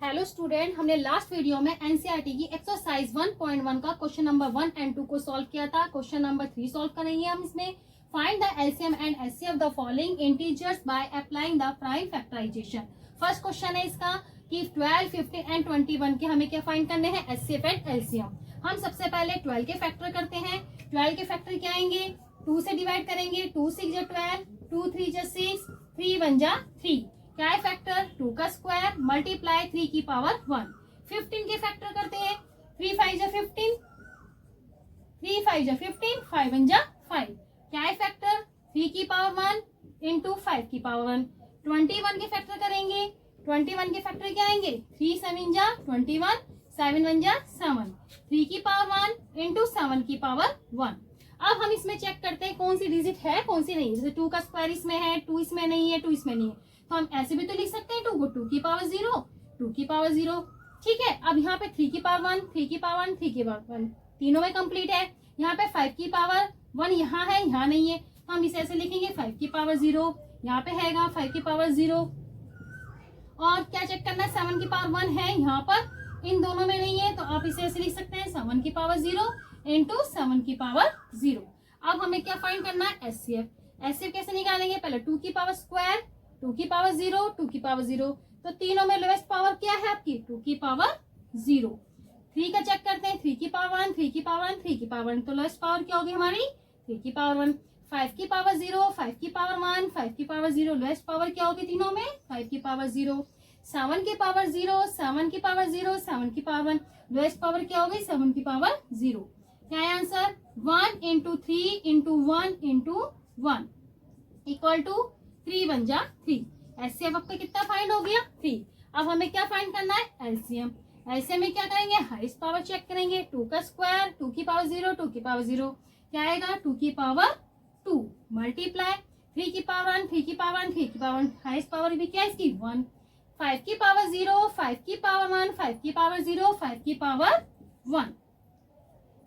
Hello student, हमने last video में NCERT की एक्सरसाइज 1.1 का क्वेश्चन नंबर 1 एंड 2 को सॉल्व किया था। क्वेश्चन नंबर 3 सॉल्व करेंगे हम इसमें। Find the LCM and HCF the following integers by applying the prime factorisation. First question है इसका कि 12, 15 एंड 21 के हमें क्या फाइंड करने हैं, एचसीएफ एंड एलसीएम। हम सबसे पहले 12 के फैक्टर करते हैं। 12 के फैक्टर क्या आएंगे, 2 से डिवाइड करेंगे, 2 6 जा 12, 2 3 जा 6, 3 1 जा 3। क्या है फैक्टर, 2 का स्क्वायर मल्टीप्लाई 3 की पावर 1। 15 के फैक्टर करते हैं, 3 5 जा 15, 3 5 जा 15, 5 1 जा 5। क्या है फैक्टर, 3 की पावर 1 इंटू 5 की पावर 1। 21 के फैक्टर करेंगे, 21 के फैक्टर क्या आएंगे, 3 7 जा 21, 7 1 जा 7, 3 की पावर 1 इंटू 7 की पावर 1। अब हम इसमें चेक करते हैं कौन सी डिजिट है कौन सी नहीं। जैसे 2 का स्क्वायर इसमें है, 2 इसमें नहीं है, 2 इसमें नहीं है, तो हम ऐसे भी तो लिख सकते हैं 2 को 2 की पावर 0, 2 की पावर 0। ठीक है, अब यहाँ पे 3 की पावर 1, 3 की पावर 1, 3 की पावर 1 तीनों में कंप्लीट है। यहाँ पे 5 की पावर 1 यहाँ है, यहाँ नहीं है, तो हम इसे ऐसे लिखेंगे 5 की पावर 0, यहाँ पे हैगा 5 की पावर 0। और क्या चेक करना है, 7 की पावर 1 है यहाँ पर, इन दोनों में नहीं है, तो आप इसे ऐसे लिख सकते हैं 7 की पावर 0 इंटू 7 की पावर 0। अब हमें क्या फाइंड करना है, एचसीएफ। एचसीएफ कैसे निकालेंगे, पहले 2 की पावर स्क्वायर, 2 की पावर 0, 2 की पावर 0, तो तीनों में लोएस्ट पावर क्या है आपकी, 2 की पावर 0। 3 का चेक करते हैं, 3 की पावर 1, 3 की पावर 1, 3 की पावर 1, तो लोएस्ट पावर क्या होगी हमारी, 3 की पावर 1। 5 की पावर 0, 5 की पावर 1, 5 की पावर 0, लोएस्ट पावर क्या होगी तीनों में, 5 की पावर 0। 7 की पावर 0, 7 की पावर 0, 7 की पावर 1, लोएस्ट पावर क्या होगी, 7 की पावर 0। क्या है answer, 1 into 3 into 1 into 1 equal to 3 1 जा 3। एचसीएफ आपका कितना फाइंड हो गया, 3। अब हमें क्या फाइंड करना है, एलसीएम। एलसीएम में क्या करेंगे, हाईएस्ट पावर चेक करेंगे, 2 का स्क्वायर, 2 की पावर 0, 2 की पावर 0, क्या आएगा 2 की पावर 2 मल्टीप्लाई 3 की पावर 1, 3 की पावर 1, 3 की पावर 1, हाईएस्ट पावर भी क्या है इसकी 1। 5 की पावर 0, 5 की पावर 1, 5 की पावर 0, 5 की पावर 1।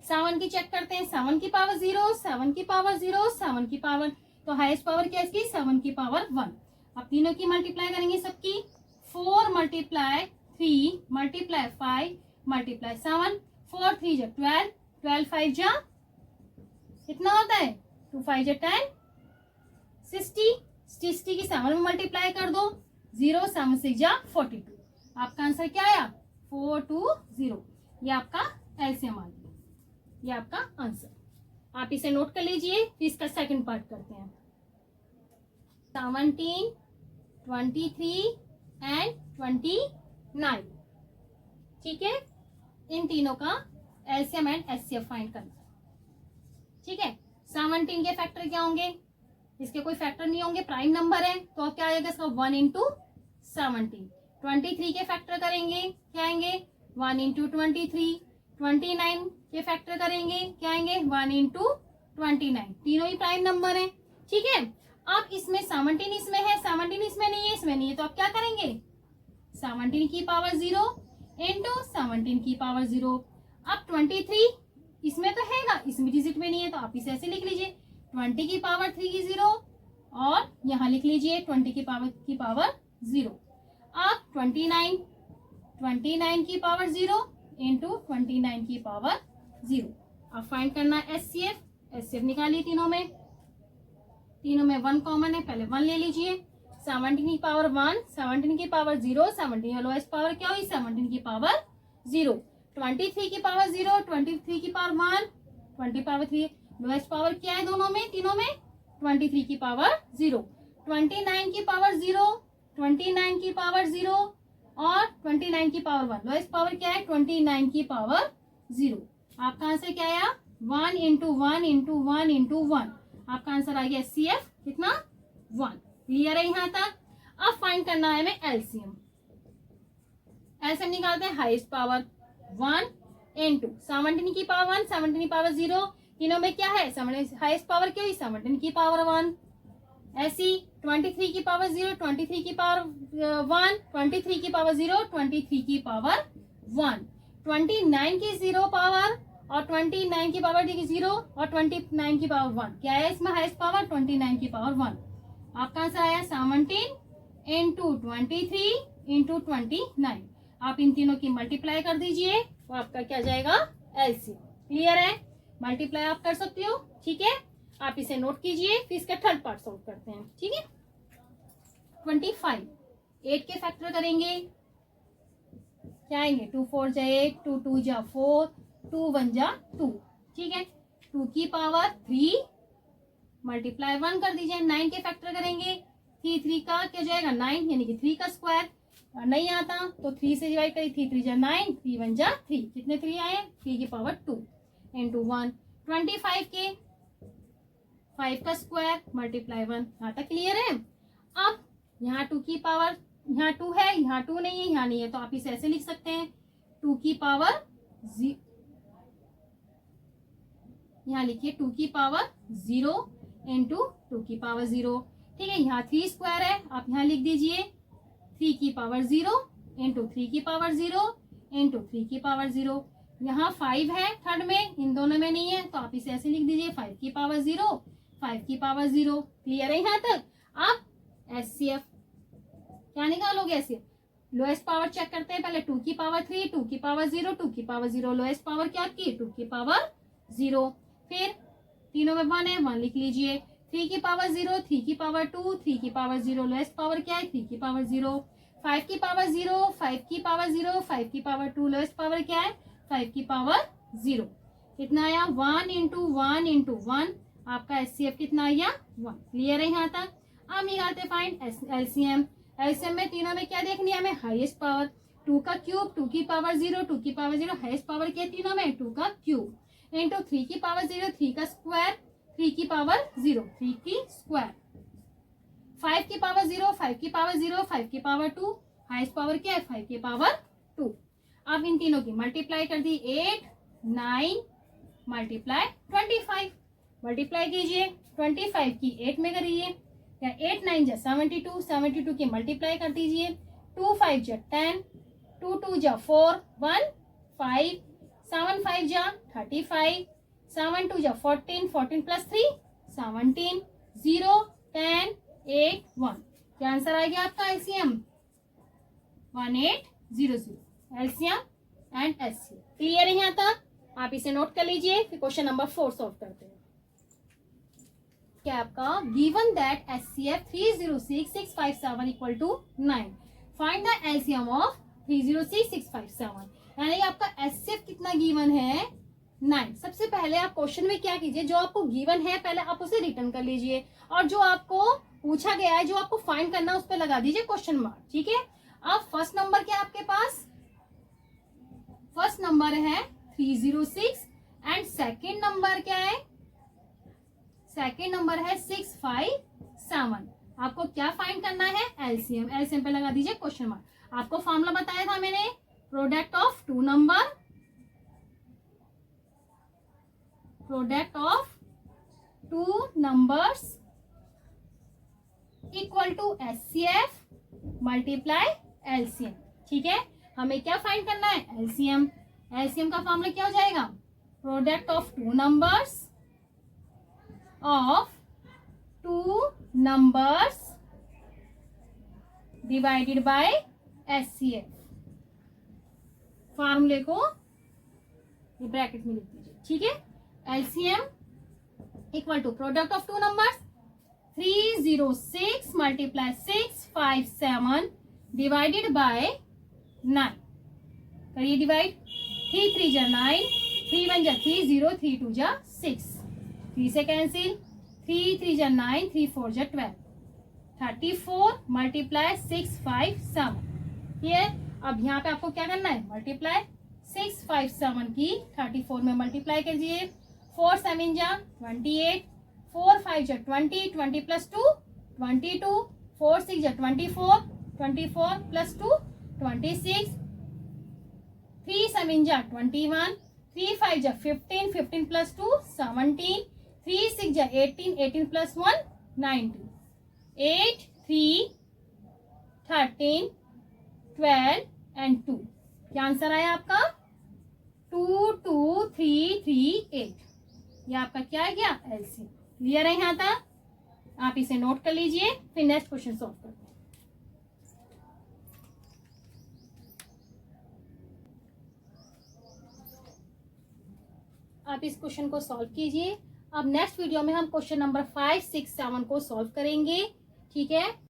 7 की चेक करते हैं, 7 की पावर 0, 7 की पावर 0, 7 की पावर, तो हाईएस्ट पावर क्या है इसकी, 7 की पावर 1। अब तीनों की मल्टीप्लाई करेंगे सबकी, 4 मल्टीप्लाई 3 मल्टीप्लाई 5 मल्टीप्लाई 7, 4 3 जा 12, 12 5 जा कितना होता है, 2 5 जा 10, 60, 60 की 7 में मल्टीप्लाई कर दो, 0 7 6 जा 42। आपका आंसर क्या आया, 420। ये आपका एलसीएम आ गया, ये आपका आंसर। आप इसे नोट कर लीजिए, फिर इसका सेकंड पार्ट करते हैं। 17, 23 एंड 29। ठीक है, इन तीनों का एलसीएम एंड एचसीएफ फाइंड करना है। ठीक है, 17 के फैक्टर क्या होंगे, इसके कोई फैक्टर नहीं होंगे, प्राइम नंबर है, तो क्या आएगा इसका 1 इंटू 17। 23 के फैक्टर करेंगे, क्या आएंगे 1 इंटू 23। 29 के फैक्टर करेंगे, क्या आएंगे 1 इंटू 29, तीनों ही प्राइम नंबर है। ठीक है, अब इसमें 17 इसमें है, 17 इसमें नहीं है, इसमें नहीं है, तो आप क्या करेंगे 17 की पावर 0 इंटू 17 की पावर 0। अब 23 इसमें तो हैगा, इसमें डिजिट में नहीं है, तो आप इसे ऐसे लिख लीजिए 20 की पावर 3 की 0, और यहाँ लिख लीजिए 20 की पावर 0। अब 29 की पावर 0 इंटू 29 की पावर 0। अब फाइंड करना है एचसीएफ। एचसीएफ निकालिए, तीनों में 1 कॉमन है, पहले 1 ले लीजिए। 17 की पावर 1, 17 की पावर 0, 17 लोएस्ट पावर क्या हुई, 17 की पावर 0। 23 की पावर 0, 23 की पावर 1, 20 पावर 3, लोएस्ट पावर क्या है दोनों में तीनों में, 23 की पावर 0। 29 की पावर 0, 29 की पावर 0 और 29 की पावर 1, लोएस्ट पावर क्या है 29 की पावर 0। आपका आंसर क्या आया, 1 इंटू 1 इंटू 1 इंटू 1। आपका आंसर आ गया एचसीएफ कितना, 1। क्लियर है यहाँ तक। अब फाइंड करना है हमें एलसीएम। एलसीएम निकालते हैं, हाईएस्ट पावर 1 इंटू 17 की पावर 1, 17 की पावर 0, तीनों में क्या है, हाईएस्ट पावर क्या हुई 17 की पावर 1। ऐसी 23 की पावर 0, 23 की पावर 1, 23 की पावर 0, 23 की पावर 1, 29 की 0 पावर और 29 की पावर 0 और 29 की पावर 1, क्या है इसमें हाईएस्ट पावर 29 की पावर 1। आपका आंसर आया 17 इंटू 23 इंटू 29। आप इन तीनों की मल्टीप्लाई कर दीजिए तो आपका क्या जाएगा, एलसीएम। क्लियर है, मल्टीप्लाई आप कर सकते हो, ठीक है। आप इसे नोट कीजिए, फिर इसका थर्ड पार्ट सॉल्व करते हैं, ठीक है। 25, 8 के फैक्टर करेंगे, क्या आएंगे, 2 4 जा 8, 2 2 जा 4, 2 1 जा 2, ठीक है। 2 की पावर 3 मल्टीप्लाई 1 कर दीजिए, 9 के फैक्टर करेंगे, 3 3 का क्या जाएगा 9, यानी कि 3 का स्क्वायर। नहीं आता तो 3 से डिवाइड करिए, 3 3 जा 9, 3 1 जा 3, कितने 3 आए, 3 की पावर 2 इंटू 1। 25 के 5 का स्क्वायर मल्टीप्लाई 1, यहाँ तक क्लियर है। अब यहाँ 2 की पावर, यहाँ 2 है, यहाँ 2 नहीं है, यहाँ नहीं है, तो आप इसे ऐसे लिख सकते हैं 2 की पावर, यहाँ लिखिए 2 की पावर 0 इंटू 2 की पावर 0, ठीक है। यहाँ 3 स्क्वायर है, आप यहाँ लिख दीजिए 3 की पावर 0 इंटू 3 की पावर 0 इंटू 3 की पावर 0। यहाँ 5 है थर्ड में, इन दोनों में नहीं है, तो आप इसे ऐसे लिख दीजिए 5 की पावर 0, 5 की पावर 0। क्लियर है यहाँ तक। अब एचसीएफ क्या निकालोगे, एचसीएफ लोएस्ट पावर चेक करते हैं पहले, 2 की पावर 3, 2 की पावर 0, 2 की पावर 0, लोएस्ट पावर क्या की 2 की पावर 0, फिर तीनों में 1 है, 1 लिख लीजिए। 3 की पावर 0, 3 की पावर 2, 3 की पावर 0, लोएस्ट पावर क्या है 3 की पावर 0, 5 की पावर 0, 5 की पावर 0, 5 की पावर 2, लोएस्ट पावर क्या है 5 की पावर 0। कितना आया 1 इंटू 1 इंटू 1, आपका एचसीएफ कितना आया 1। क्लियर है यहाँ तक। अब निकालते फाइंड एलसीएम। एलसीएम में तीनों में क्या देखनी है हमें, हाईएस्ट पावर। 2 का क्यूब, 2 की पावर 0, 2 की पावर 0, हाईएस्ट पावर क्या तीनों में 2 का क्यूब, इंटू 3 की पावर 0, 3 का स्क्वायर, 3 की पावर 0, 3 की स्क्वायर, 5 की पावर 0, 5 की पावर 0, 5 की पावर 2, हाईएस्ट पावर क्या है 5 की पावर 2। अब इन तीनों की मल्टीप्लाई कर दी, 8 9 मल्टीप्लाई 25, मल्टीप्लाई कीजिए 25 की 8 में करिए, या 8 9 जा 72, 72 की मल्टीप्लाई कर दीजिए, 2 5 जा 10, 2 2 जा 4, 1 5, 7 5 जा 35, 7 2 जा 14, 14 प्लस 3 17, 0 10 8 1। क्या आंसर आ गया आपका LCM 1800, LCM and HCF. Clear है यहाँ तक। आप इसे नोट कर लीजिए, फिर क्वेश्चन नंबर 4 सॉल्व करते हैं। क्या आपका given that HCF 306657 equal to 9, find the LCM of 306657, यानी आपका एचसीएफ कितना गिवन है 9। सबसे पहले आप क्वेश्चन में क्या कीजिए, जो आपको गिवन है पहले आप उसे रिटर्न कर लीजिए, और जो आपको पूछा गया है, जो आपको फाइंड करना है, उस पर लगा दीजिए क्वेश्चन मार्क, ठीक है। अब फर्स्ट नंबर क्या आपके पास, फर्स्ट नंबर है 306 एंड सेकेंड नंबर क्या है, सेकेंड नंबर है 657। आपको क्या फाइंड करना है, एलसीएम। एलसीएम पे लगा दीजिए क्वेश्चन मार्क। आपको फॉर्मूला बताया था मैंने, product of two number, product of two numbers equal to HCF multiply LCM, ठीक है। हमें क्या फाइंड करना है, एलसीएम। एलसीएम का फॉर्मूला क्या हो जाएगा, product of two numbers of two numbers divided by HCF. फॉर्मूले को ब्रैकेट में लिख दीजिए, ठीक है। LCM equal to product of two numbers 306 multiply 657 divided by 9, करिए डिवाइड, 3 3 जा 9, 3 1 जा 3 0, 3 2 जा 6, 3 से कैंसिल, 3 3 जा 9, 3 4 जा 12, 34 मल्टीप्लाई 657। ये अब यहाँ पे आपको क्या करना है, मल्टीप्लाई 657 की 34 में मल्टीप्लाई कीजिए, 4 7 जा 28, 4 5 जा 20, 20 प्लस 2 22, 4 6 जा 24, 24 प्लस 2 26, 3 7 जा 21, 3 5 जा 15, 15 प्लस 2 17, 3 6 जा 18, 18 प्लस 1 19, 8 3 13 12 एंड 2। क्या आंसर आया आपका 2 2 3 3 8। ये आपका क्या आ गया, एलसीएम। क्लियर है यहाँ तक। आप इसे नोट कर लीजिए, फिर नेक्स्ट क्वेश्चन सॉल्व करते हैं। आप इस क्वेश्चन को सॉल्व कीजिए। अब नेक्स्ट वीडियो में हम क्वेश्चन नंबर 5, 6, 7 को सॉल्व करेंगे। ठीक है।